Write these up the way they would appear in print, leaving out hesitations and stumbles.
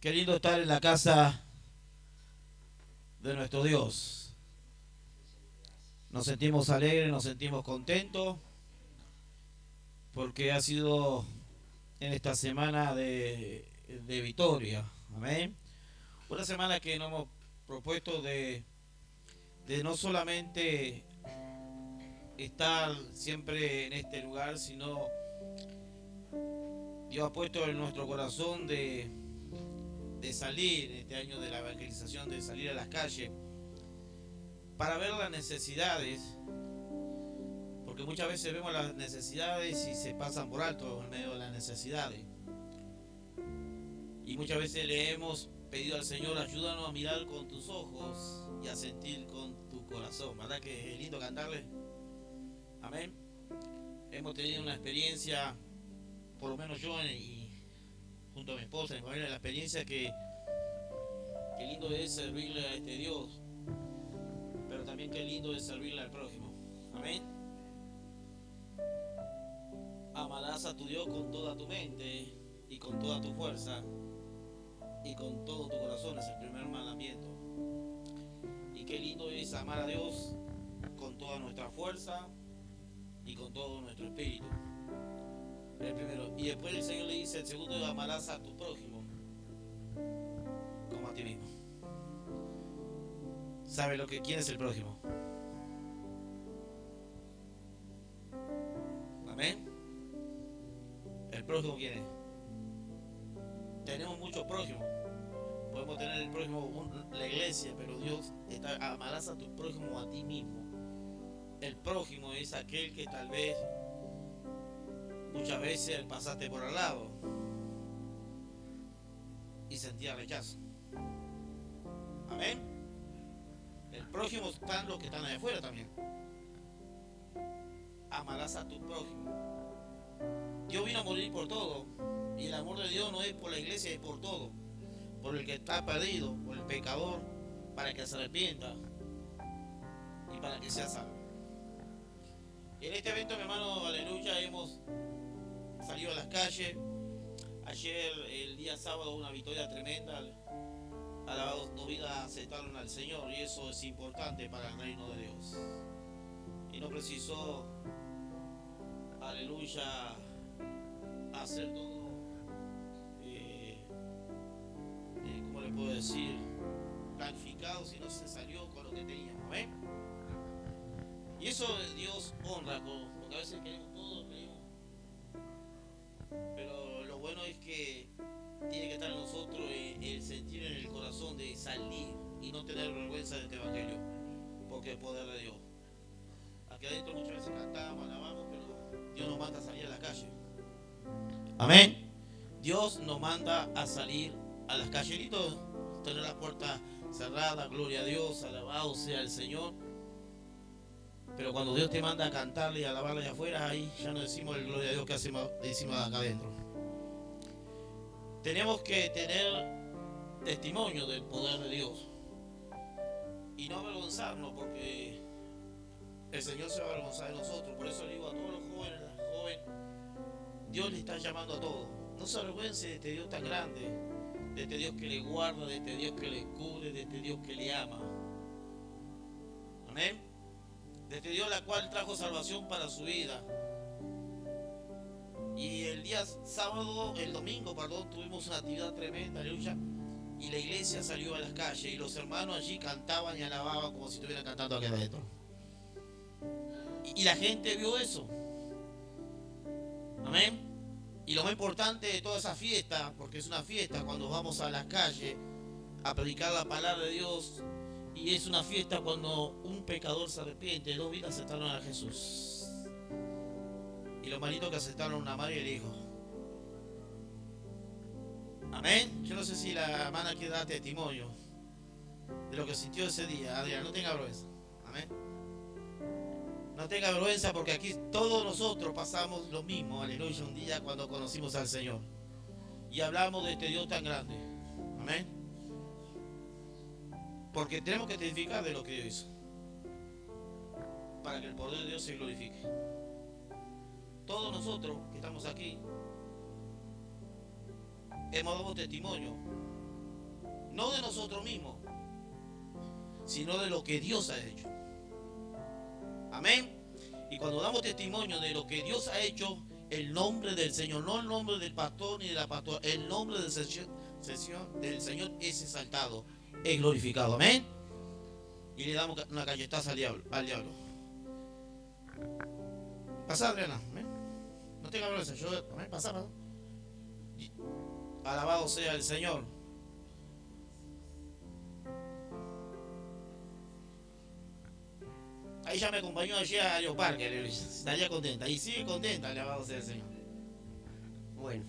Qué lindo estar en la casa de nuestro Dios. Nos sentimos alegres, nos sentimos contentos, porque ha sido en esta semana de victoria. Amén. Una semana que nos hemos propuesto de no solamente estar siempre en este lugar, sino Dios ha puesto en nuestro corazón de salir este año de la evangelización, de salir a las calles para ver las necesidades, porque muchas veces vemos las necesidades y se pasan por alto en medio de las necesidades. Y muchas veces le hemos pedido al Señor: ayúdanos a mirar con tus ojos y a sentir con tu corazón. ¿Verdad que es lindo cantarle? Amén. Hemos tenido una experiencia, por lo menos yo y junto a mi esposa y mi familia, la experiencia que lindo es servirle a este Dios, pero también qué lindo es servirle al prójimo. Amén. Amarás a tu Dios con toda tu mente y con toda tu fuerza y con todo tu corazón. Es el primer mandamiento. Y qué lindo es amar a Dios con toda nuestra fuerza y con todo nuestro espíritu. El primero. Y después el Señor le dice: el segundo, amarás a tu prójimo como a ti mismo. ¿Sabe quién es el prójimo? Amén. ¿El prójimo quién es? Tenemos muchos prójimos. Podemos tener el prójimo, la iglesia, pero Dios está: amarás a tu prójimo a ti mismo. El prójimo es aquel que tal vez muchas veces pasaste por al lado y sentía rechazo. Amén. El prójimo están los que están allá afuera también. Amarás a tu prójimo. Dios vino a morir por todo, y el amor de Dios no es por la iglesia, es por todo, por el que está perdido, por el pecador, para que se arrepienta y para que sea salvo. En este evento, mi hermano, aleluya, hemos salido a las calles. Ayer, el día sábado, una victoria tremenda. Alabados, dos vidas aceptaron al Señor, y eso es importante para el reino de Dios. Y no precisó, aleluya, hacer todo, ¿cómo le puedo decir?, planificado, sino se salió con lo que teníamos. ¿Amén? Y eso Dios honra, porque a veces queremos todo, pero lo bueno es que tiene que estar en nosotros el sentir en el corazón de salir y no tener vergüenza de este evangelio, porque es poder de Dios. Aquí adentro muchas veces cantamos, alabamos, pero Dios nos manda a salir a la calle. Amén. Dios nos manda a salir a las calles, tener las puertas cerradas, gloria a Dios, alabado sea el Señor. Pero cuando Dios te manda a cantarle y a alabarle allá afuera, ahí ya no decimos el gloria a Dios que decimos acá adentro. Tenemos que tener testimonio del poder de Dios y no avergonzarnos, porque el Señor se va a avergonzar de nosotros. Por eso le digo a todos los jóvenes, las jóvenes, Dios le está llamando a todos. No se avergüence de este Dios tan grande, de este Dios que le guarda, de este Dios que le cubre, de este Dios que le ama. Amén. De este Dios la cual trajo salvación para su vida. Y el día sábado, el domingo, perdón, tuvimos una actividad tremenda, aleluya. Y la iglesia salió a las calles y los hermanos allí cantaban y alababan como si estuvieran cantando aquí adentro. Y la gente vio eso. Amén. Y lo más importante de toda esa fiesta, porque es una fiesta cuando vamos a las calles a predicar la palabra de Dios, y es una fiesta cuando un pecador se arrepiente. Dos vidas aceptaron a Jesús. Y los manitos que aceptaron una madre y el hijo. Amén. Yo no sé si la hermana quiere dar testimonio de lo que sintió ese día. Adrián, no tenga vergüenza. Amén. No tenga vergüenza, porque aquí todos nosotros pasamos lo mismo, aleluya, un día cuando conocimos al Señor. Y hablamos de este Dios tan grande. Amén. Porque tenemos que testificar de lo que Dios hizo, para que el poder de Dios se glorifique. Todos nosotros que estamos aquí hemos dado testimonio No de nosotros mismos, sino de lo que Dios ha hecho. Amén. Y cuando damos testimonio de lo que Dios ha hecho, el nombre del Señor, no el nombre del pastor ni de la pastora, el nombre del Señor es exaltado, es glorificado. Amén. Y le damos una cachetaza al diablo. Pasá, Adriana. Amén. No tenga vergüenza. Amén. Pasá. Alabado sea el Señor. Ahí ya me acompañó allí a Leo Parker. Estaría contenta. Y sigue contenta. Alabado sea el Señor. Bueno,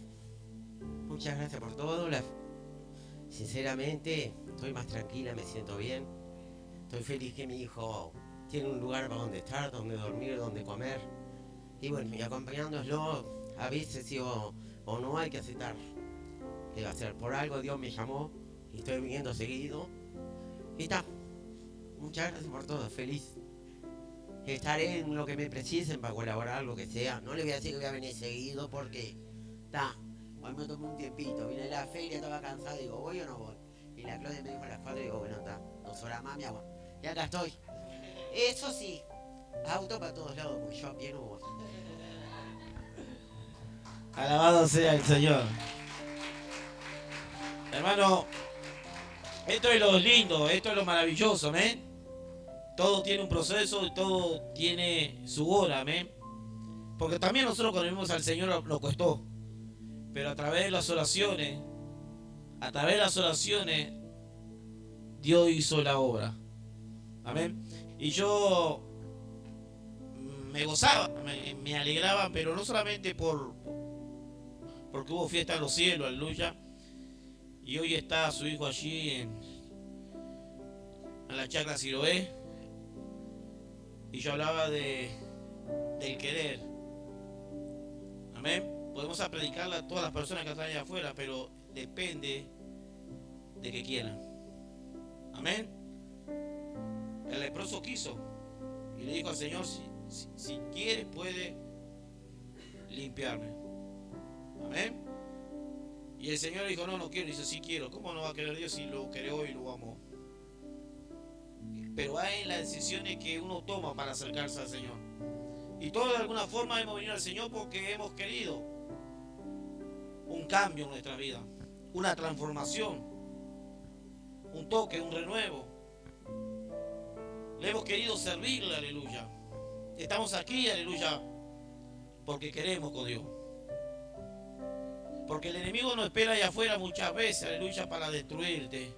muchas gracias por todo. Sinceramente, estoy más tranquila, me siento bien. Estoy feliz que mi hijo tiene un lugar para donde estar, donde dormir, donde comer. Y bueno, y acompañándoslo, a veces sí o no hay que aceptar. ¿Qué va a hacer? Por algo Dios me llamó y estoy viniendo seguido. Y está. Muchas gracias por todo, feliz. Estaré en lo que me precisen para colaborar, lo que sea. No le voy a decir que voy a venir seguido porque está. Hoy me tomé un tiempito, vine a la feria, estaba cansado, digo, ¿voy o no voy? Y la Claudia me dijo a las 4, digo, bueno, está, 2 horas más, mi agua. Y acá estoy. Eso sí, auto para todos lados, porque yo a pie no voy. Alabado sea el Señor. Hermano, esto es lo lindo, esto es lo maravilloso, amén. Todo tiene un proceso y todo tiene su hora, amén. Porque también nosotros cuando vimos al Señor nos costó. Pero a través de las oraciones, Dios hizo la obra. Amén. Y yo me gozaba, me alegraba, pero no solamente porque hubo fiesta en los cielos, aleluya. Y hoy está su hijo allí en la chacra Siloé. Y yo hablaba del querer. Amén. Podemos predicarle a todas las personas que están allá afuera, pero depende de que quieran. Amén. El leproso quiso y le dijo al Señor, si quiere puede limpiarme. Amén. Y el Señor le dijo, no quiero. Y dice, sí quiero. ¿Cómo no va a querer Dios si lo creó y lo amó? Pero hay las decisiones que uno toma para acercarse al Señor. Y todos de alguna forma hemos venido al Señor porque hemos querido un cambio en nuestra vida, una transformación, un toque, un renuevo. Le hemos querido servirle, aleluya. Estamos aquí, aleluya, porque queremos con Dios. Porque el enemigo nos espera allá afuera muchas veces, aleluya, para destruirte.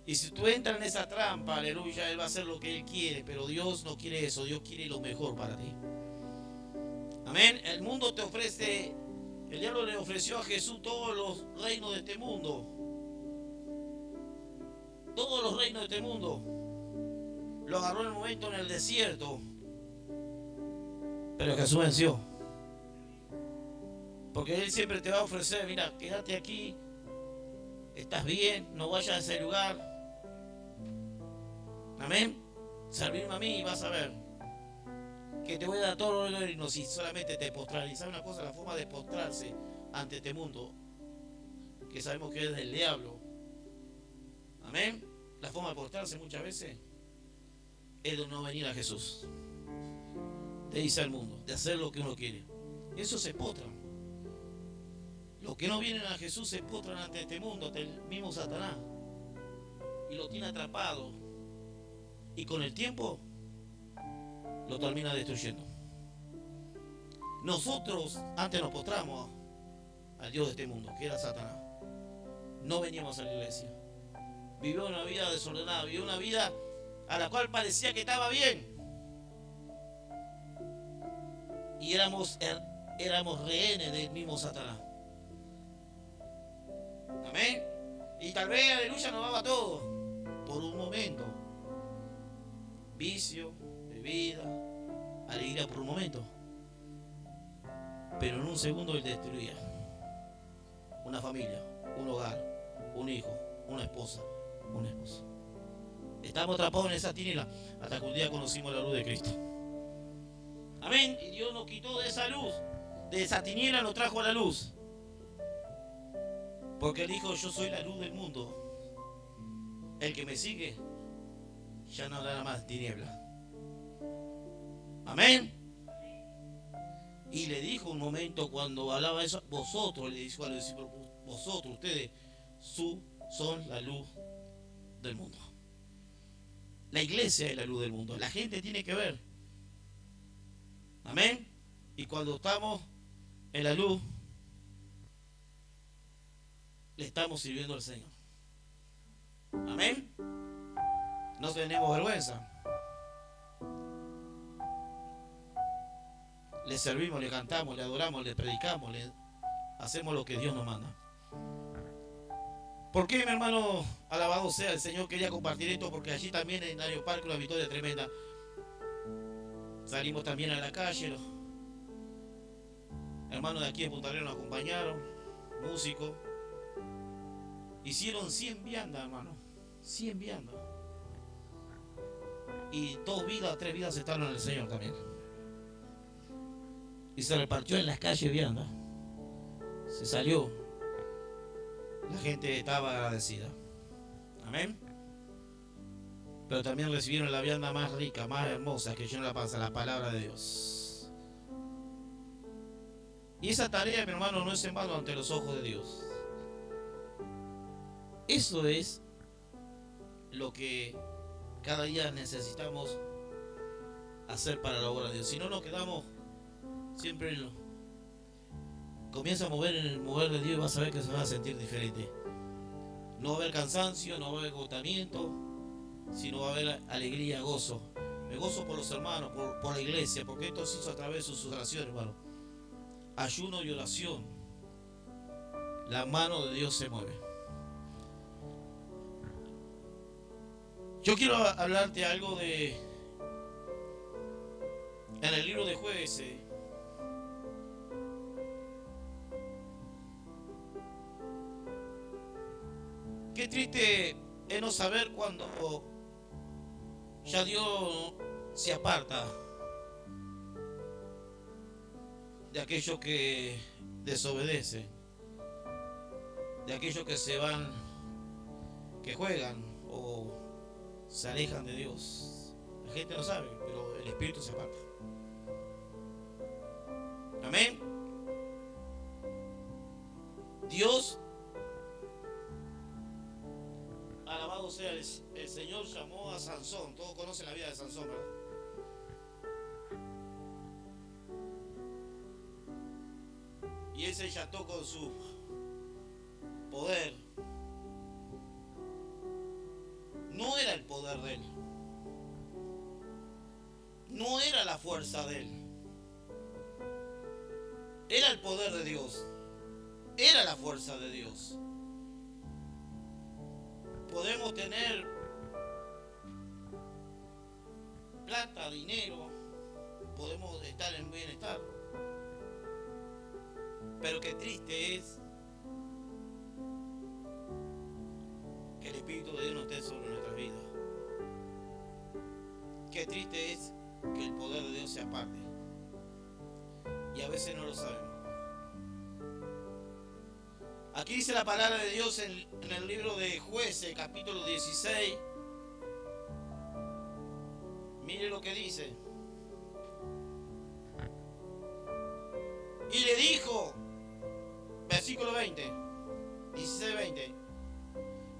Y si tú entras en esa trampa, aleluya, Él va a hacer lo que Él quiere, pero Dios no quiere eso, Dios quiere lo mejor para ti. Amén. El mundo te ofrece, el diablo le ofreció a Jesús todos los reinos de este mundo. Todos los reinos de este mundo. Lo agarró en el momento en el desierto. Pero Jesús venció. Porque Él siempre te va a ofrecer, mira, quédate aquí, estás bien, no vayas a ese lugar. Amén. Servirme a mí y vas a ver que te voy a dar todo lo que no, si solamente te postras. Y sabe una cosa, la forma de postrarse ante este mundo, que sabemos que es del diablo. Amén. La forma de postrarse muchas veces es de no venir a Jesús, de irse al mundo, de hacer lo que uno quiere. Y eso se postran. Los que no vienen a Jesús se postran ante este mundo, ante el mismo Satanás, y lo tiene atrapado. Y con el tiempo lo termina destruyendo. Nosotros antes nos postramos al Dios de este mundo, que era Satanás. No veníamos a la iglesia. Vivió una vida desordenada, vivió una vida a la cual parecía que estaba bien. Y éramos rehenes del mismo Satanás. Amén. Y tal vez, aleluya, nos daba todo por un momento. Vicio, bebida, alegría por un momento. Pero en un segundo Él destruía una familia, un hogar, un hijo, una esposa, un esposo. Estamos atrapados en esa tiniebla hasta que un día conocimos la luz de Cristo. Amén. Y Dios nos quitó de esa luz, de esa tiniebla nos trajo a la luz. Porque Él dijo, yo soy la luz del mundo. el que me sigue ya no habrá más tiniebla. Amén. Y le dijo un momento cuando hablaba eso, vosotros, le dijo a los discípulos, vosotros, ustedes, son la luz del mundo. La iglesia es la luz del mundo. La gente tiene que ver. Amén. Y cuando estamos en la luz, le estamos sirviendo al Señor. Amén. No tenemos vergüenza. Le servimos, le cantamos, le adoramos, le predicamos, le hacemos lo que Dios nos manda. ¿Por qué, mi hermano? Alabado sea el Señor. Quería compartir esto porque allí también en Ario Parque una victoria tremenda. Salimos también a la calle. Los hermanos de aquí de Punta Arenas nos acompañaron. Músicos. Hicieron 100 viandas, hermano. 100 viandas. Y 2 vidas, 3 vidas estaban en el Señor también. Y se repartió en las calles viandas. Se salió. La gente estaba agradecida. Amén. Pero también recibieron la vianda más rica, más hermosa que llenó la panza, la palabra de Dios. Y esa tarea, mi hermano, no es en vano ante los ojos de Dios. Eso es lo que cada día necesitamos hacer para la obra de Dios. Si no nos quedamos siempre en lo... Comienza a mover en el mover de Dios y vas a ver que se va a sentir diferente. No va a haber cansancio, no va a haber agotamiento, sino va a haber alegría, gozo. Me gozo por los hermanos, por la iglesia, porque esto se hizo a través de sus oraciones, hermano. Ayuno y oración. La mano de Dios se mueve. Yo quiero hablarte algo de... En el libro de Jueces. Qué triste es no saber cuando ya Dios se aparta de aquellos que desobedecen, de aquellos que se van, que juegan o se alejan de Dios. La gente no sabe, pero el Espíritu se aparta. Amén. Dios, alabado sea el Señor, llamó a Sansón. Todos conocen la vida de Sansón, ¿verdad? Y él se yató con su poder. No era el poder de él. No era la fuerza de él. Era el poder de Dios. Era la fuerza de Dios. Podemos tener plata, dinero, podemos estar en bienestar, pero qué triste es que el Espíritu de Dios no esté sobre nuestras vidas. Qué triste es que el poder de Dios se aparte, y a veces no lo sabemos. Aquí dice la palabra de Dios en el libro de Jueces, capítulo 16. Mire lo que dice. Y le dijo, versículo 20, 16-20.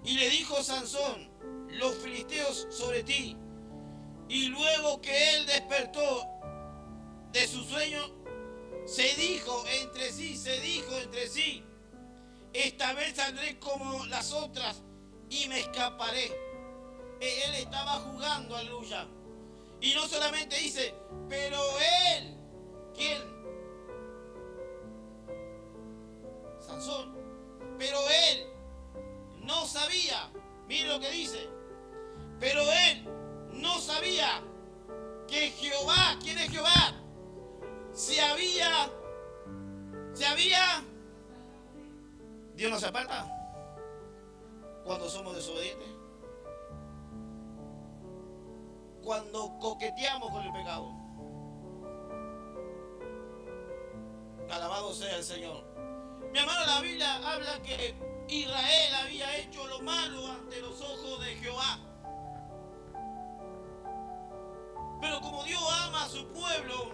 Y le dijo Sansón, los filisteos sobre ti. Y luego que él despertó de su sueño, se dijo entre sí, esta vez saldré como las otras y me escaparé. Él estaba jugando, aleluya. Y no solamente dice, pero él, ¿quién? Sansón. Pero él no sabía, mire lo que dice, pero él no sabía que Jehová, ¿quién es Jehová? Se había, Dios nos aparta cuando somos desobedientes, cuando coqueteamos con el pecado. Alabado sea el Señor. Mi hermano, la Biblia habla que Israel había hecho lo malo ante los ojos de Jehová. su pueblo.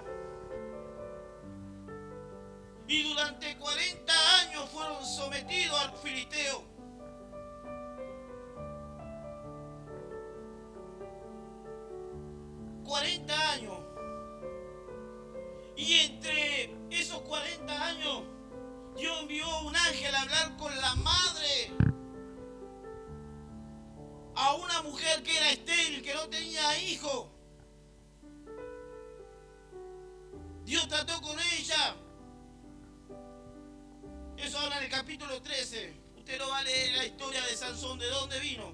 Y durante 40 años fueron sometidos al filisteo. ¡40 años! Y entre esos 40 años, Dios envió un ángel a hablar con la madre. A una mujer que era estéril, que no tenía hijo. Dios trató con ella. Eso habla en el capítulo 13. Usted no va a leer la historia de Sansón, de dónde vino.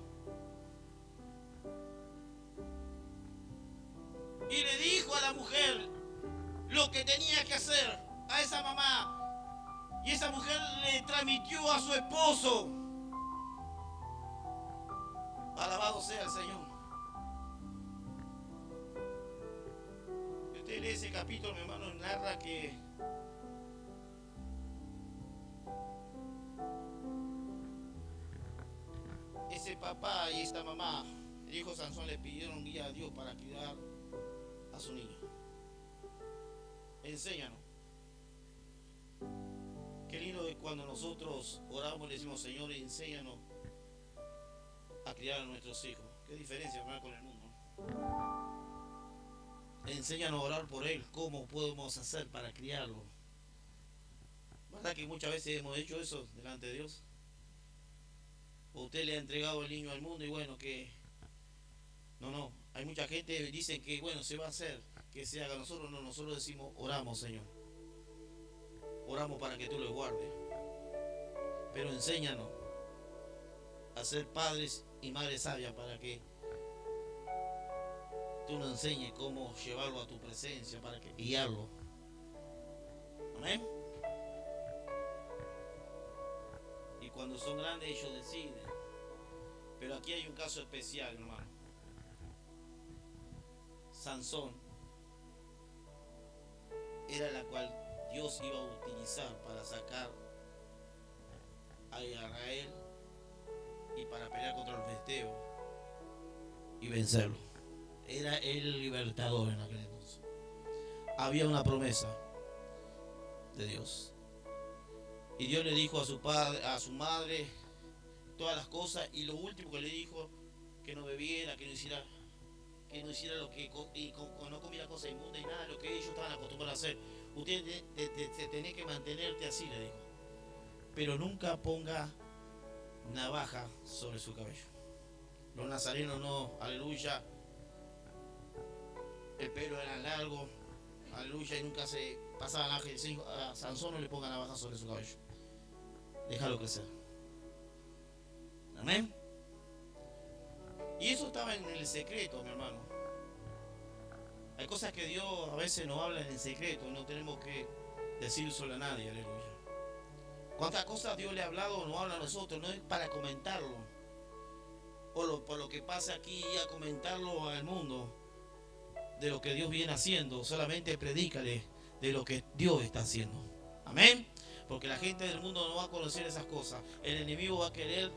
Y le dijo a la mujer lo que tenía que hacer a esa mamá. Y esa mujer le transmitió a su esposo. Alabado sea el Señor. Si usted lee ese capítulo, mi hermano, narra que ese papá y esta mamá, el hijo Sansón, le pidieron guía a Dios para cuidar a su niño. Enséñanos. Qué lindo es cuando nosotros oramos y le decimos, Señor, enséñanos a criar a nuestros hijos. Qué diferencia, hermano, con el mundo. Enséñanos a orar por él. ¿Cómo podemos hacer para criarlo? ¿Verdad que muchas veces hemos hecho eso delante de Dios? O usted le ha entregado el niño al mundo y bueno, que no. Hay mucha gente que dice que bueno, se va a hacer, que se haga. Nosotros no, nosotros decimos, oramos, Señor. Oramos para que tú lo guardes. Pero enséñanos a ser padres y madres sabias para que tú nos enseñes cómo llevarlo a tu presencia, para que guiarlo. Amén. Y cuando son grandes ellos deciden. Pero aquí hay un caso especial, hermano. Sansón era la cual Dios iba a utilizar para sacar a Israel y para pelear contra los filisteos y vencerlo. Era el libertador en aquel entonces. Había una promesa de Dios. Y Dios le dijo a su padre, a su madre, todas las cosas, y lo último que le dijo, que no bebiera, que no hiciera lo que no comiera cosas inmundas y nada de lo que ellos estaban acostumbrados a hacer. Usted tiene que mantenerte así, le dijo. Pero nunca ponga navaja sobre su cabello. Los nazarenos no, aleluya. El pelo era largo, aleluya, y nunca se pasaban ángeles. A Sansón no le ponga navaja sobre su cabello. Déjalo crecer. Amén. Y eso estaba en el secreto, mi hermano. Hay cosas que Dios a veces nos habla en el secreto y no tenemos que decírselo a nadie, aleluya. ¿Cuántas cosas Dios le ha hablado o nos habla a nosotros? No es para comentarlo. Por lo que pasa aquí y a comentarlo al mundo de lo que Dios viene haciendo. Solamente predícale de lo que Dios está haciendo. Amén. Porque la gente del mundo no va a conocer esas cosas. El enemigo va a querer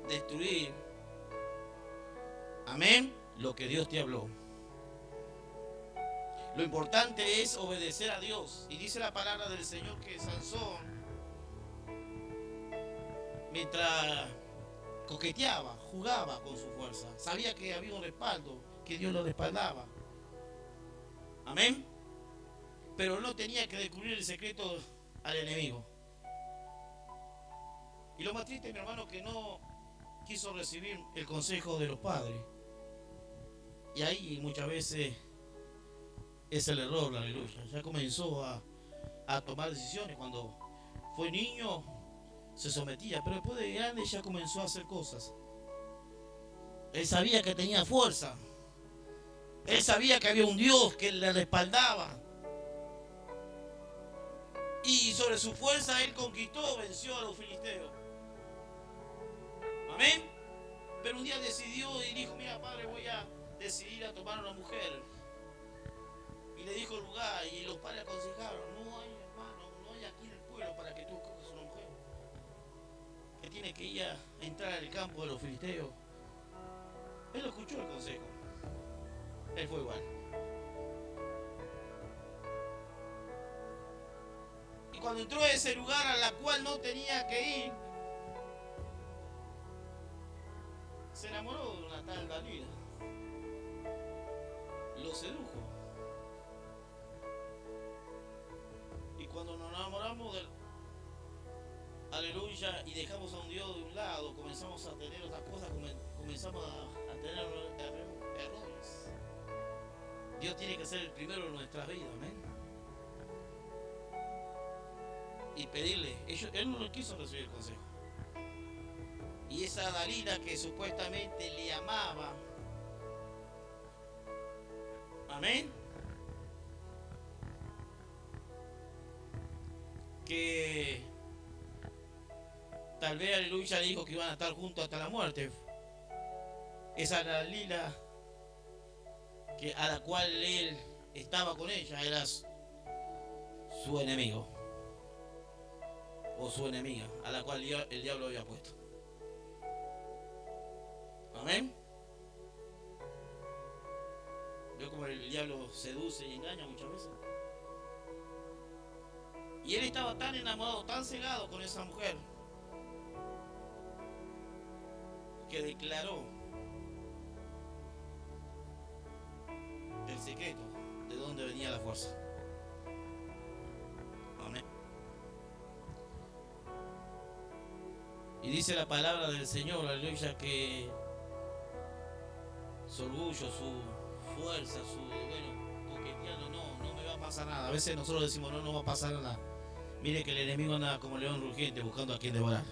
destruir, amén, lo que Dios te habló. Lo importante es obedecer a Dios. Y dice la palabra del Señor que Sansón, mientras coqueteaba, jugaba con su fuerza, sabía que había un respaldo, que Dios lo respaldaba. Amén. Pero no tenía que descubrir el secreto al enemigo. Y lo más triste, mi hermano, que no quiso recibir el consejo de los padres. Y ahí muchas veces es el error, aleluya. Ya comenzó a tomar decisiones. Cuando fue niño se sometía, pero después de grande ya comenzó a hacer cosas. Él sabía que tenía fuerza. Él sabía que había un Dios que le respaldaba. Y sobre su fuerza él conquistó, venció a los filisteos. Amén. Pero un día decidió y dijo, mira padre, voy a decidir a tomar a una mujer. Y le dijo el lugar y los padres aconsejaron, no hay hermano, no hay aquí en el pueblo para que tú escojas una mujer. Que tiene que ir a entrar al campo de los filisteos. Él lo escuchó el consejo. Él fue igual. cuando entró a ese lugar a la cual no tenía que ir, se enamoró de una tal Dalila. Lo sedujo. Y cuando nos enamoramos del aleluya y dejamos a un Dios de un lado, comenzamos a tener otras cosas, comenzamos a tener errores. Dios tiene que ser el primero en nuestras vidas, amén. Y pedirle, él no quiso recibir el consejo. Y esa Dalila que supuestamente le amaba, amén, que tal vez aleluya le dijo que iban a estar juntos hasta la muerte. Esa Dalila a la cual él estaba con ella era su enemigo o su enemiga, a la cual el diablo había puesto. Amén. Veo como el diablo seduce y engaña muchas veces. Y él estaba tan enamorado, tan cegado con esa mujer, que declaró el secreto de dónde venía la fuerza. Amén. Y dice la palabra del Señor, aleluya, que su orgullo, su fuerza, su coqueteando, no me va a pasar nada. A veces nosotros decimos, no va a pasar nada. Mire que el enemigo anda como león rugiente buscando a quien devorar.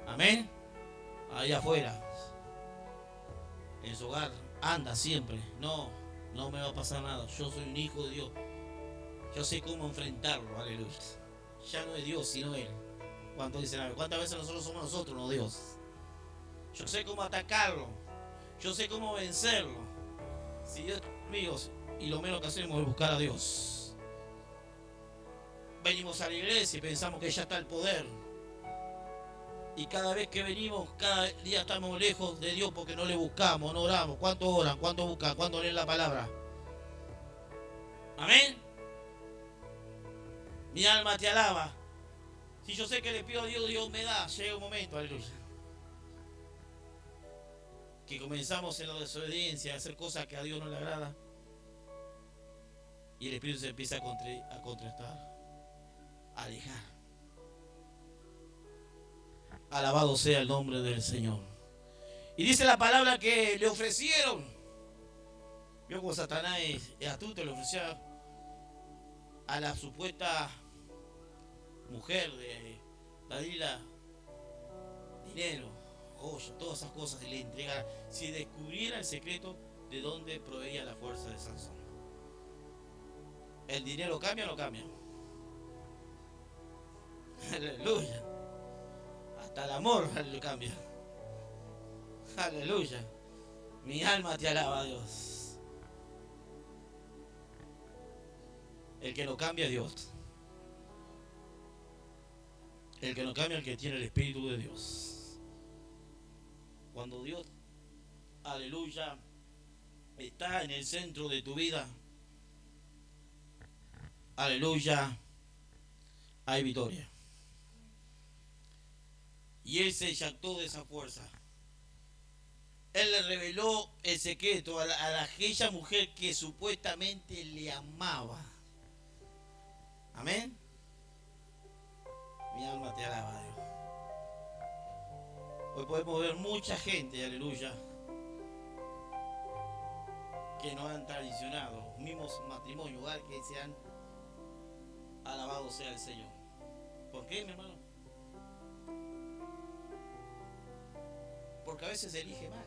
Amén. Allá afuera, en su hogar, anda siempre. No me va a pasar nada. Yo soy un hijo de Dios. Yo sé cómo enfrentarlo, aleluya. Ya no es Dios, sino Él. ¿Cuántos dicen? ¿Cuántas veces nosotros somos nosotros, no Dios? Yo sé cómo atacarlo. Yo sé cómo vencerlo. Si Dios es amigos, y lo menos que hacemos es buscar a Dios. Venimos a la iglesia y pensamos que ya está el poder. Y cada vez que venimos, cada día estamos lejos de Dios porque no le buscamos, no oramos. ¿Cuántos oran? ¿Cuántos buscan? ¿Cuántos leen la palabra? Amén. Mi alma te alaba. Si yo sé que le pido a Dios, Dios me da. Llega un momento, aleluya, que comenzamos en la desobediencia, a hacer cosas que a Dios no le agrada. Y el Espíritu se empieza a contrastar, a alejar. Alabado sea el nombre del Señor. Y dice la palabra que le ofrecieron. Vio como Satanás es astuto, le ofreció a la supuesta mujer de Dalila dinero, joya, todas esas cosas, y le entregara si descubriera el secreto de dónde proveía la fuerza de Sansón. ¿El dinero cambia o no cambia? Aleluya. Hasta el amor lo cambia. Aleluya. Mi alma te alaba, Dios. El que no cambia es Dios. El que no cambia es el que tiene el Espíritu de Dios. Cuando Dios, aleluya, está en el centro de tu vida, aleluya, hay victoria. Y Él se jactó de esa fuerza. Él le reveló el secreto a aquella mujer que supuestamente le amaba. Amén. Mi alma te alaba, Dios. Hoy podemos ver mucha gente, aleluya, que no han traicionado, mismos matrimonios, hogar que se han alabado sea el Señor. ¿Por qué, mi hermano? Porque a veces elige mal.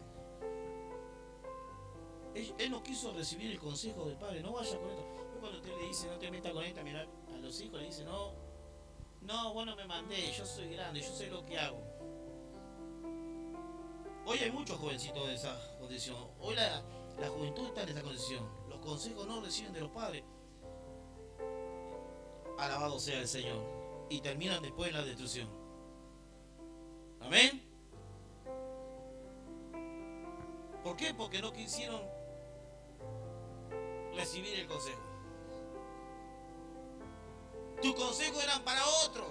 Él no quiso recibir el consejo del padre, no vaya con esto. Cuando usted le dice, no te metas con esta, mirá, a los hijos le dice, no, vos no me mandé, yo soy grande, yo sé lo que hago. Hoy hay muchos jovencitos de esa condición. Hoy la juventud está en esa condición. Los consejos no reciben de los padres. Alabado sea el Señor. Y terminan después en la destrucción. Amén. ¿Por qué? Porque no quisieron recibir el consejo. Tu consejo consejos eran para otros,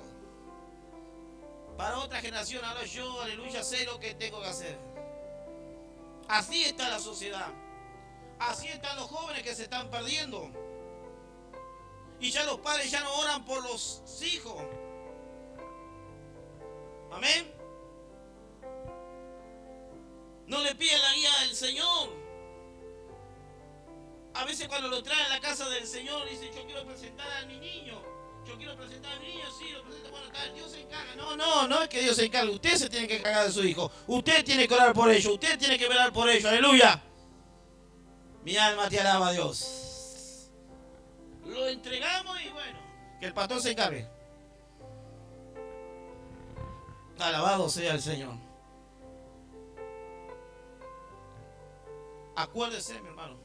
para otra generación. Ahora yo, aleluya, sé lo que tengo que hacer. Así está la sociedad. Así están los jóvenes que se están perdiendo. Y ya los padres ya no oran por los hijos. Amén. No le piden la guía del Señor. A veces cuando lo traen a la casa del Señor, dicen, yo quiero presentar a mi niño. Yo quiero presentar a mi niño, sí, lo presenta, bueno, tal, Dios se encarga. No es que Dios se encargue. Usted se tiene que encargar de su hijo. Usted tiene que orar por ellos. Usted tiene que velar por ellos. Aleluya. Mi alma te alaba, Dios. Lo entregamos y bueno, que el pastor se encargue. Alabado sea el Señor. Acuérdese, mi hermano,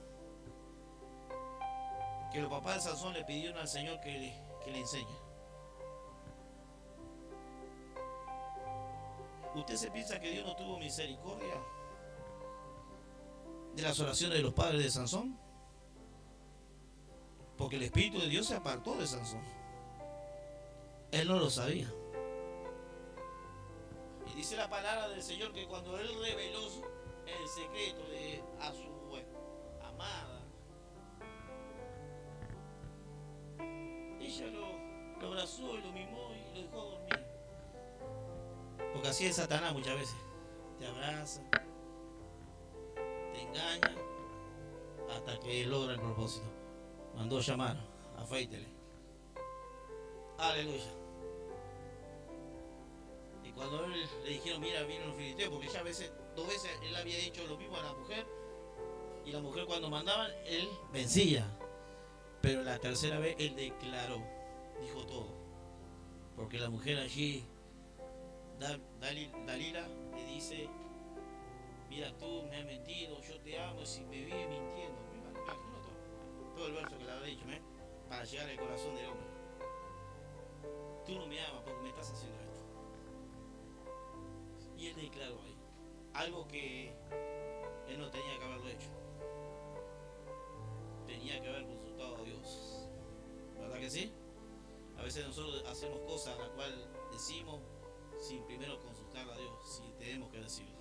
que los papás de Sansón le pidieron al Señor que le enseñe. ¿Usted se piensa que Dios no tuvo misericordia de las oraciones de los padres de Sansón? Porque el Espíritu de Dios se apartó de Sansón. Él no lo sabía. Y dice la palabra del Señor que cuando él reveló el secreto a su amada, ella lo abrazó y lo mimó y lo dejó dormir. Porque así es Satanás muchas veces. Te abraza, te engaña, hasta que logra el propósito. Mandó llamar, afeítele. Aleluya. Y cuando él le dijeron, mira, vienen los filisteos, porque ya dos veces él había hecho lo mismo a la mujer, y la mujer cuando mandaban, él vencía. Pero la tercera vez él declaró, dijo todo. Porque la mujer allí, Dalila, le dice, mira, tú me has mentido, yo te amo, y si me vives mintiendo. Todo el verso que le habrá dicho, para llegar al corazón del hombre. Tú no me amas porque me estás haciendo esto. Y él declaró ahí algo que él no tenía que haberlo hecho. Tenía que haber consultado a Dios. ¿Verdad que sí? A veces nosotros hacemos cosas las cuales decimos sin primero consultar a Dios, si tenemos que decirlo.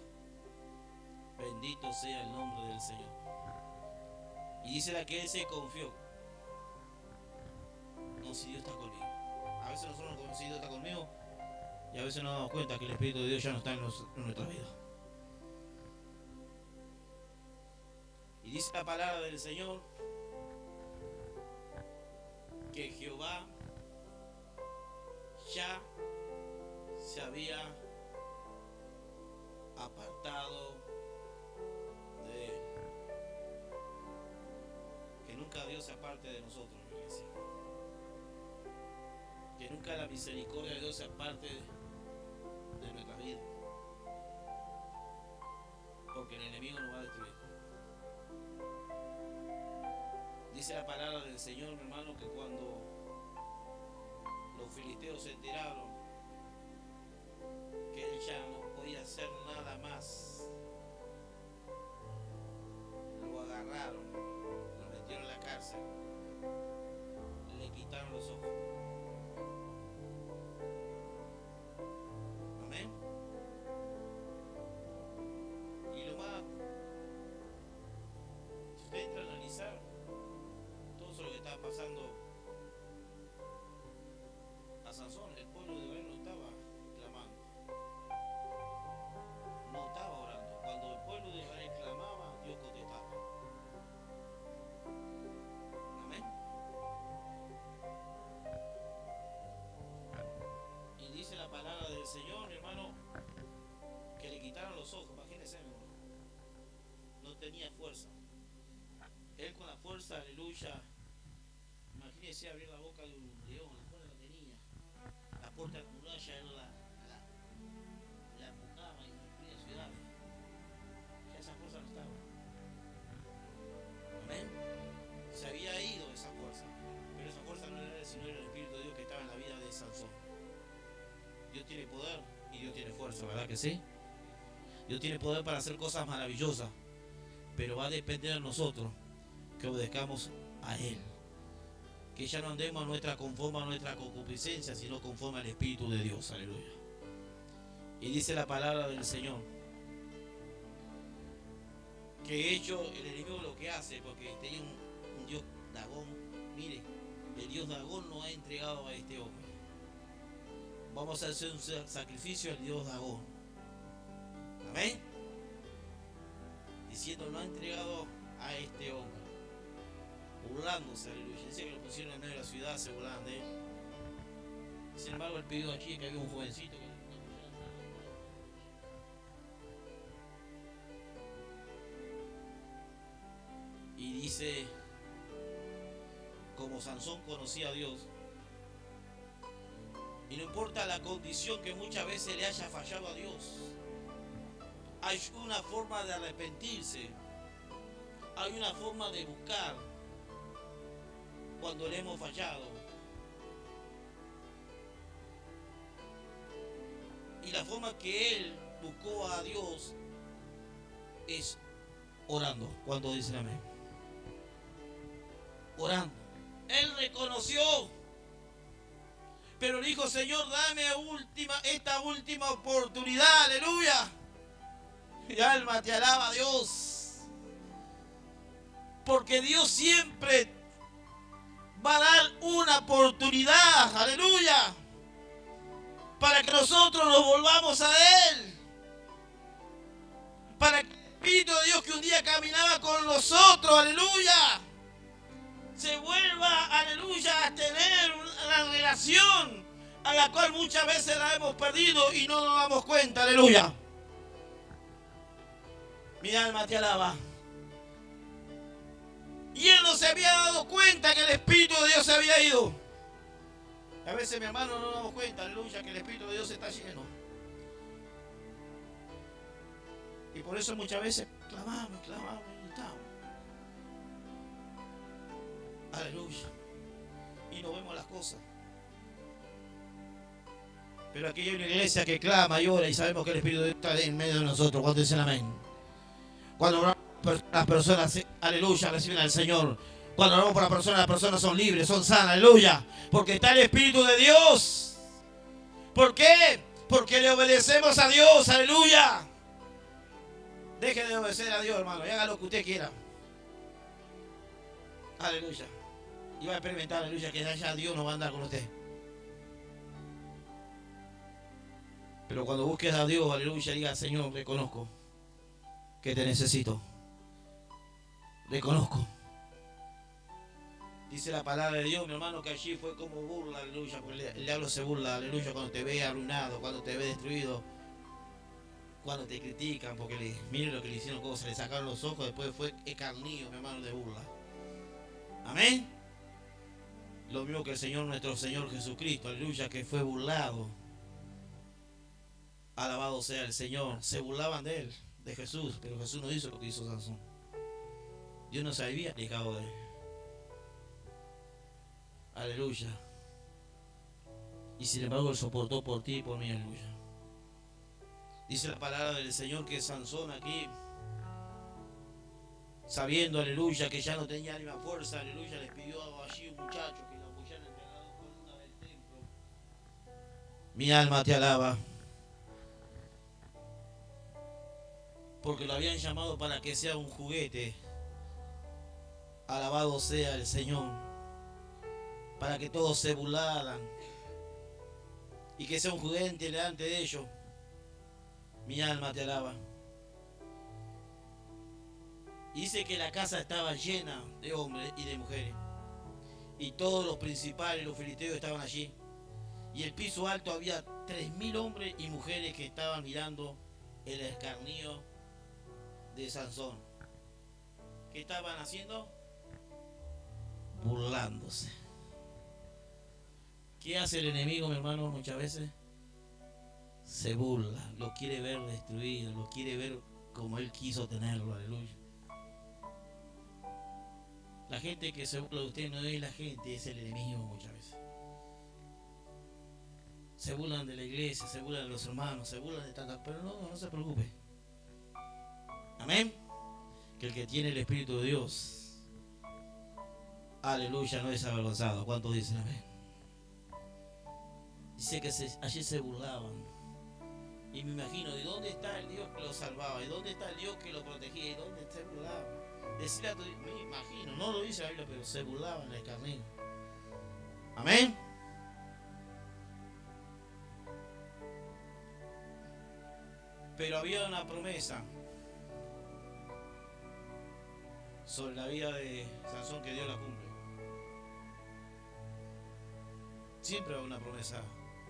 Bendito sea el nombre del Señor. Y dice la que él se confió. No, si Dios está conmigo. A veces nosotros no conocemos si Dios está conmigo y a veces nos damos cuenta que el Espíritu de Dios ya no está en nuestra vida. Y dice la palabra del Señor que Jehová ya se había apartado de él. Que nunca Dios se aparte de nosotros, iglesia. Que nunca la misericordia de Dios se aparte de nuestra vida. Porque el enemigo nos va a destruir. Dice la palabra del Señor, mi hermano, que cuando los filisteos se enteraron que él ya no podía hacer nada más, lo agarraron, lo metieron en la cárcel, le quitaron los ojos. Amén. Y lo más, si usted entra a analizar todo eso lo que estaba pasando a Sansón, el pueblo de Israel no estaba clamando, no estaba orando. Cuando el pueblo de Israel clamaba, Dios contestaba. Amén. Y dice la palabra del Señor, hermano, que le quitaron los ojos. Imagínense, hermano, no tenía fuerza. Él con la fuerza, aleluya. Imagínense abrir la boca de un león, la fuerza la tenía. La puerta de la muralla él la empujaba y destruía ciudades. Ya esa fuerza no estaba. Amén. Se había ido esa fuerza. Pero esa fuerza no era sino era el Espíritu de Dios que estaba en la vida de Sansón. Dios tiene poder y Dios tiene fuerza, ¿verdad que sí? Dios tiene poder para hacer cosas maravillosas. Pero va a depender de nosotros que obedezcamos a Él. que ya no andemos conforme a nuestra concupiscencia, sino conforme al Espíritu de Dios. Aleluya. Y dice la palabra del Señor que hecho el enemigo lo que hace, porque tenía un Dios Dagón. Mire, el Dios Dagón nos ha entregado a este hombre. Vamos a hacer un sacrificio al Dios Dagón. Amén. Diciendo, no ha entregado a este hombre. Burlándose, aleluya. Dice que lo pusieron en medio de la ciudad, se burlaban de él. Sin embargo, él pidió aquí que había un jovencito que y dice, como Sansón conocía a Dios, y no importa la condición que muchas veces le haya fallado a Dios, hay una forma de arrepentirse, hay una forma de buscar cuando le hemos fallado. Y la forma que él buscó a Dios es orando. ¿Cuánto dicen amén? Orando. Él reconoció, pero dijo, Señor, dame esta última oportunidad. Aleluya. Mi alma te alaba, Dios, porque Dios siempre va a dar una oportunidad, aleluya, para que nosotros nos volvamos a Él, para que el Espíritu de Dios que un día caminaba con nosotros, aleluya, se vuelva, aleluya, a tener una relación a la cual muchas veces la hemos perdido y no nos damos cuenta, aleluya. Mi alma te alaba. Y él no se había dado cuenta que el Espíritu de Dios se había ido. A veces, mi hermano, no nos damos cuenta, aleluya, que el Espíritu de Dios está lleno. Y por eso muchas veces clamamos y estamos. Aleluya. Y no vemos las cosas. Pero aquí hay una iglesia que clama y ora y sabemos que el Espíritu de Dios está en medio de nosotros. ¿Cuántos dicen amén? Cuando las personas, aleluya, reciben al Señor. Cuando oramos por las personas son libres, son sanas, aleluya. Porque está el Espíritu de Dios. ¿Por qué? Porque le obedecemos a Dios, aleluya. Deje de obedecer a Dios, hermano, y haga lo que usted quiera. Aleluya. Y va a experimentar, aleluya, que allá Dios no va a andar con usted. Pero cuando busques a Dios, aleluya, diga, Señor, reconozco que te necesito. Reconozco. Dice la palabra de Dios, mi hermano, que allí fue como burla, aleluya, porque el diablo se burla, aleluya, cuando te ve arruinado, cuando te ve destruido, cuando te critican, porque miren lo que le hicieron, cómo se le sacaron los ojos, después fue escarnio, mi hermano, de burla. Amén. Lo mismo que el Señor, nuestro Señor Jesucristo, aleluya, que fue burlado. Alabado sea el Señor. Se burlaban de él, de Jesús, pero Jesús no hizo lo que hizo Sansón. Dios no se había alejado de él. Aleluya. Y sin embargo él soportó por ti y por mí, aleluya. Dice la palabra del Señor que Sansón aquí, sabiendo, aleluya, que ya no tenía ni más fuerza, aleluya, les pidió allí un muchacho que lo apoyara en la columna del templo. Mi alma te alaba. Porque lo habían llamado para que sea un juguete. Alabado sea el Señor. Para que todos se burlaran. Y que sea un juguete delante de ellos. Mi alma te alaba. Dice que la casa estaba llena de hombres y de mujeres. Y todos los principales, los filisteos estaban allí. Y en el piso alto había 3.000 hombres y mujeres que estaban mirando el escarnio de Sansón. ¿Qué estaban haciendo? Burlándose. ¿Qué hace el enemigo, mi hermano? Muchas veces se burla, lo quiere ver destruido, lo quiere ver como él quiso tenerlo, aleluya. La gente que se burla de usted no es la gente, es el enemigo muchas veces. Se burlan de la iglesia, se burlan de los hermanos, se burlan de tantas, pero no se preocupe. Amén. Que el que tiene el Espíritu de Dios, Aleluya, no es avergonzado. ¿Cuántos dicen amén? Dice que allí se burlaban. Y me imagino, ¿de dónde está el Dios que lo salvaba? ¿Y dónde está el Dios que lo protegía? ¿Y dónde se burlaban? Decirle a tu Dios, me imagino, no lo dice la Biblia, pero se burlaban del carnero. Amén. Pero había una promesa sobre la vida de Sansón que Dios la cumple. Siempre hay una promesa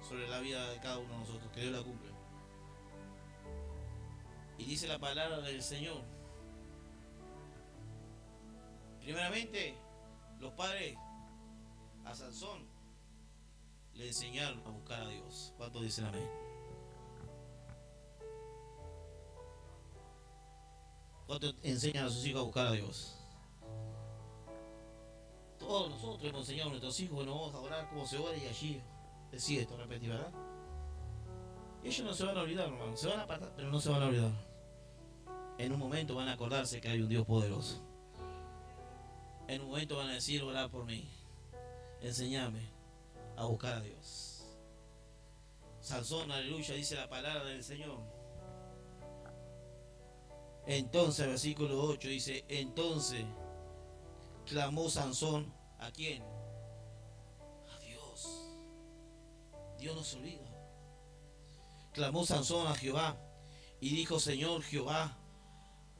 sobre la vida de cada uno de nosotros que Dios la cumple. Y dice la palabra del Señor. Primeramente, los padres a Sansón le enseñaron a buscar a Dios. ¿Cuántos dicen amén? ¿Cuántos enseñan a sus hijos a buscar a Dios? Todos nosotros hemos enseñado a nuestros hijos que nos vamos a orar como se ora y allí decide esto, repetir, ¿verdad? Y ellos no se van a olvidar, hermano. Se van a apartar, pero no se van a olvidar. En un momento van a acordarse que hay un Dios poderoso. En un momento van a decir, orar por mí. Enséñame a buscar a Dios. Sansón, aleluya, dice la palabra del Señor. Entonces, versículo 8 dice, entonces clamó Sansón, ¿a quién? A Dios. Dios no se olvida. Clamó Sansón a Jehová y dijo, Señor Jehová,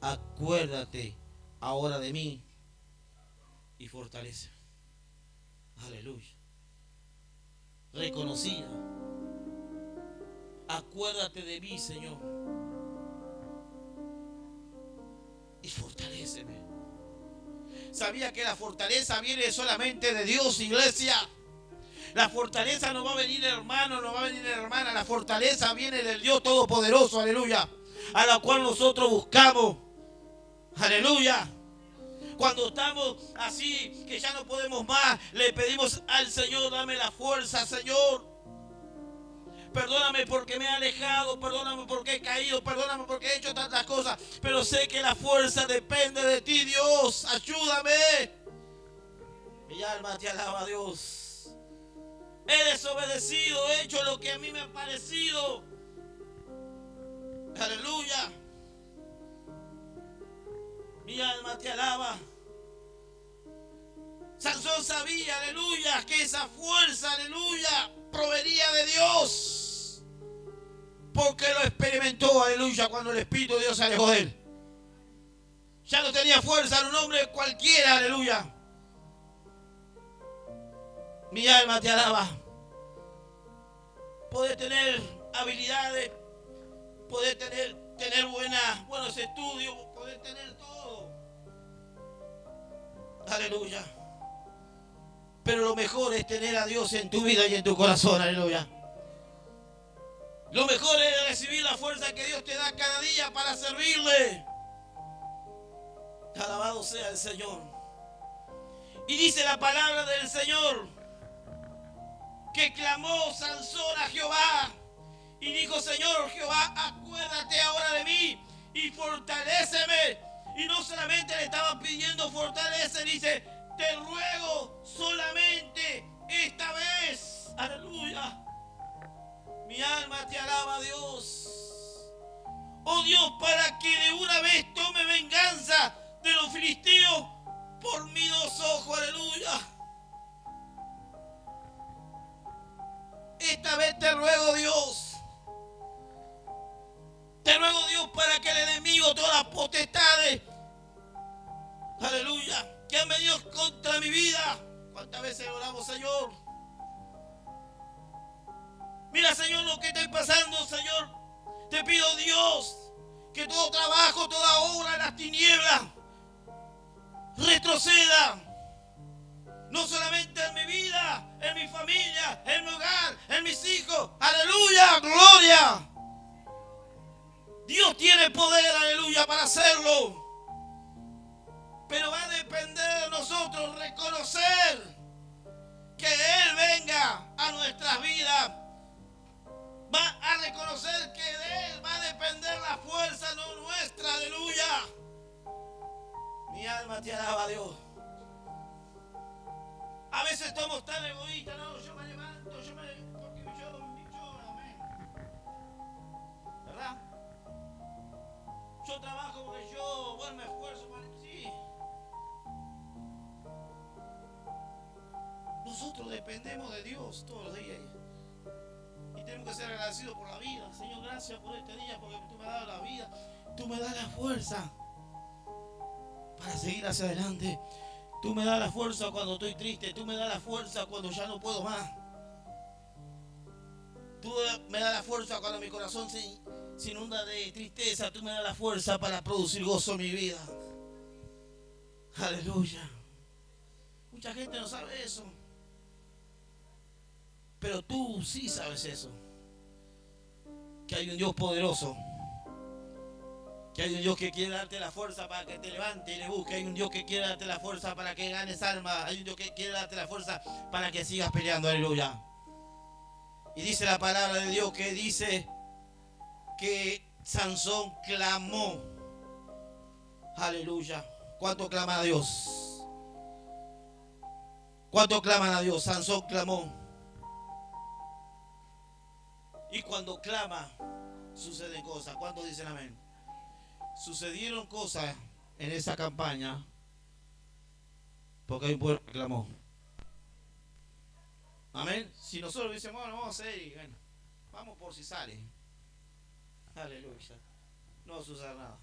acuérdate ahora de mí y fortalece. Aleluya. Reconocía. Acuérdate de mí, Señor, y fortaléceme. Sabía que la fortaleza viene solamente de Dios, iglesia. La fortaleza no va a venir, hermano, no va a venir, hermana. La fortaleza viene del Dios Todopoderoso, aleluya, a la cual nosotros buscamos, aleluya. Cuando estamos así, que ya no podemos más, le pedimos al Señor, dame la fuerza, Señor. Perdóname porque me he alejado, perdóname porque he caído, perdóname porque he hecho tantas cosas, pero sé que la fuerza depende de ti, Dios. Ayúdame. Mi alma te alaba, Dios. He desobedecido, he hecho lo que a mí me ha parecido. Aleluya. Mi alma te alaba. Sansón sabía, aleluya, que esa fuerza, aleluya, provenía de Dios. Porque lo experimentó, aleluya, cuando el Espíritu de Dios se alejó de él. Ya no tenía fuerza, era un hombre cualquiera, aleluya. Mi alma te alaba. Podés tener habilidades, podés tener buenos estudios, podés tener todo. Aleluya. Pero lo mejor es tener a Dios en tu vida y en tu corazón, aleluya. Lo mejor es recibir la fuerza que Dios te da cada día para servirle. Alabado sea el Señor. Y dice la palabra del Señor que clamó Sansón a Jehová y dijo, Señor Jehová, acuérdate ahora de mí y fortaléceme. Y no solamente le estaba pidiendo fortaleza, dice, te ruego solamente esta vez. Aleluya. Mi alma te alaba, Dios. Oh Dios, para que de una vez tome venganza de los filisteos por mis dos ojos. Aleluya. Esta vez te ruego, Dios. Te ruego, Dios, para que el enemigo, todas las potestades, aleluya, que han venido contra mi vida. ¿Cuántas veces oramos, Señor? Mira, Señor, lo que está pasando, Señor. Te pido, Dios, que todo trabajo, toda obra en las tinieblas retroceda. No solamente en mi vida, en mi familia, en mi hogar, en mis hijos. Aleluya, gloria. Dios tiene poder, aleluya, para hacerlo. Pero va a depender de nosotros reconocer que Él venga a nuestras vidas. Va a reconocer que de Él va a depender la fuerza, no nuestra, aleluya. Mi alma te alaba, Dios. A veces estamos tan egoístas, no, yo me levanto, porque yo, amén. ¿Verdad? Yo trabajo porque yo, bueno, me esfuerzo para... Sí. Nosotros dependemos de Dios todos los días. Y tenemos que ser agradecidos por la vida. Señor, gracias por este día, porque tú me has dado la vida. Tú me das la fuerza para seguir hacia adelante. Tú me das la fuerza cuando estoy triste. Tú me das la fuerza cuando ya no puedo más. Tú me das la fuerza cuando mi corazón se inunda de tristeza. Tú me das la fuerza para producir gozo en mi vida. Aleluya. Mucha gente no sabe eso. Pero tú sí sabes eso. Que hay un Dios poderoso. Que hay un Dios que quiere darte la fuerza para que te levantes y le busques. Hay un Dios que quiere darte la fuerza para que ganes alma. Hay un Dios que quiere darte la fuerza para que sigas peleando. Aleluya. Y dice la palabra de Dios que dice que Sansón clamó. Aleluya. ¿Cuánto claman a Dios? ¿Cuánto claman a Dios? Sansón clamó. Y cuando clama, suceden cosas. ¿Cuántos dicen amén? Sucedieron cosas en esa campaña porque hay un pueblo que clamó. Amén. Si nosotros decimos, bueno, vamos a hacer y bueno, vamos por si sale. Aleluya. No va a suceder nada.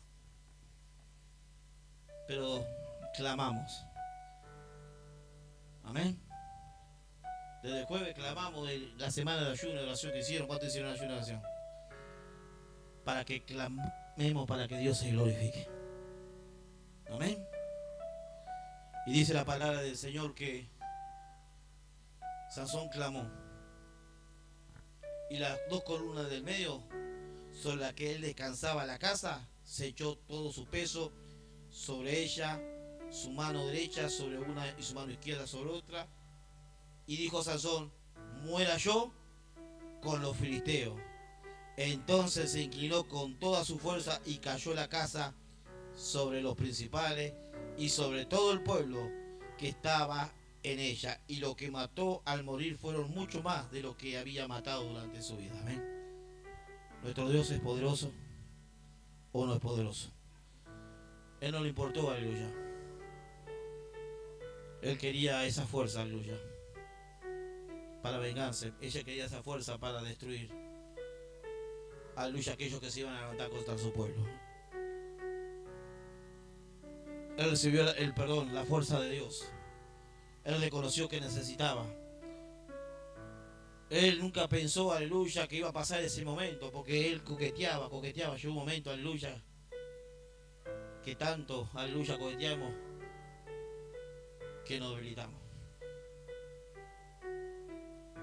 Pero clamamos. Amén. Desde el jueves clamamos de la semana de ayuno y oración que hicieron. ¿Cuántos hicieron ayuno y oración? Para que clamemos, para que Dios se glorifique. Amén. Y dice la palabra del Señor que Sansón clamó. Y las dos columnas del medio, sobre las que él descansaba la casa, se echó todo su peso sobre ella, su mano derecha sobre una y su mano izquierda sobre otra. Y dijo Sansón, muera yo con los filisteos. Entonces se inclinó con toda su fuerza y cayó la casa sobre los principales y sobre todo el pueblo que estaba en ella. Y lo que mató al morir fueron mucho más de lo que había matado durante su vida. Amén. ¿Nuestro Dios es poderoso o no es poderoso? Él no le importó, aleluya. Él quería esa fuerza, aleluya, para vengarse. Ella quería esa fuerza para destruir, aleluya, aquellos que se iban a levantar contra su pueblo. Él recibió el perdón, la fuerza de Dios. Él reconoció que necesitaba. Él nunca pensó, aleluya, que iba a pasar ese momento, porque él coqueteaba. Llegó un momento, aleluya, que tanto, aleluya, coqueteamos, que nos debilitamos.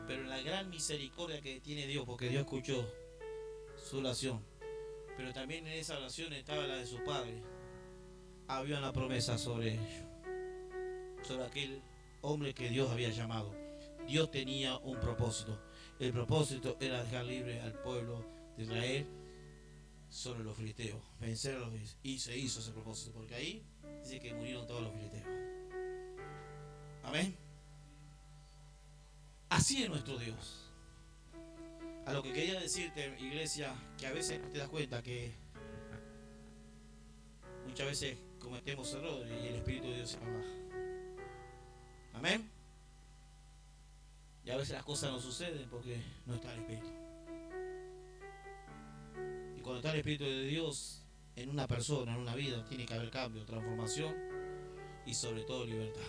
Pero en la gran misericordia que tiene Dios, porque Dios escuchó su oración, pero también en esa oración estaba la de su padre. Había una promesa sobre ellos, sobre aquel hombre que Dios había llamado. Dios tenía un propósito. El propósito era dejar libre al pueblo de Israel sobre los filisteos, vencer a los filisteos. Y se hizo ese propósito, porque ahí dice que murieron todos los filisteos. Amén. Así es nuestro Dios. A lo que quería decirte, iglesia, que a veces te das cuenta que muchas veces cometemos errores y el Espíritu de Dios se baja. Amén. Y a veces las cosas no suceden porque no está el Espíritu. Y cuando está el Espíritu de Dios en una persona, en una vida, tiene que haber cambio, transformación y sobre todo libertad.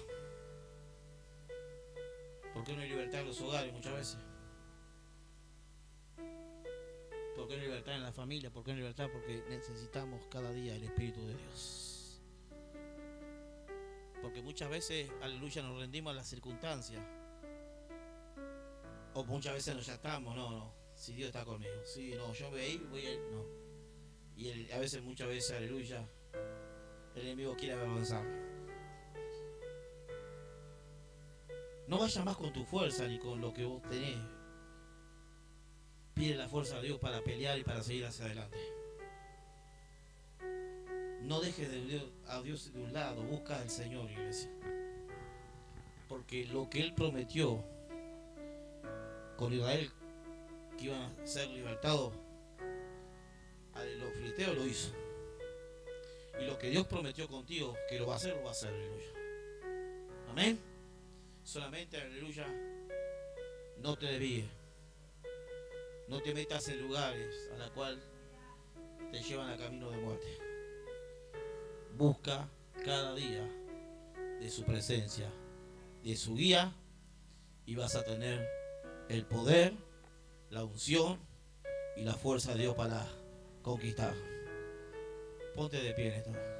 ¿Por qué no hay libertad en los hogares muchas veces? ¿Por qué no hay libertad en la familia? ¿Por qué no hay libertad? Porque necesitamos cada día el Espíritu de Dios. Porque muchas veces, aleluya, nos rendimos a las circunstancias. O muchas veces nos jactamos, no, si Dios está conmigo. Sí, no, yo voy a ir, no. Y a veces, muchas veces, aleluya, el enemigo quiere avergonzar. No vayas más con tu fuerza ni con lo que vos tenés. Pide la fuerza a Dios para pelear y para seguir hacia adelante. No dejes a Dios de un lado, busca al Señor, iglesia. Porque lo que Él prometió con Israel, que iban a ser libertados a los filisteos, lo hizo. Y lo que Dios prometió contigo, que lo va a hacer, aleluya. Amén. Solamente, aleluya, no te desvíes. No te metas en lugares a la cual te llevan a camino de muerte. Busca cada día de su presencia, de su guía, y vas a tener el poder, la unción y la fuerza de Dios para conquistar. Ponte de pie en esto.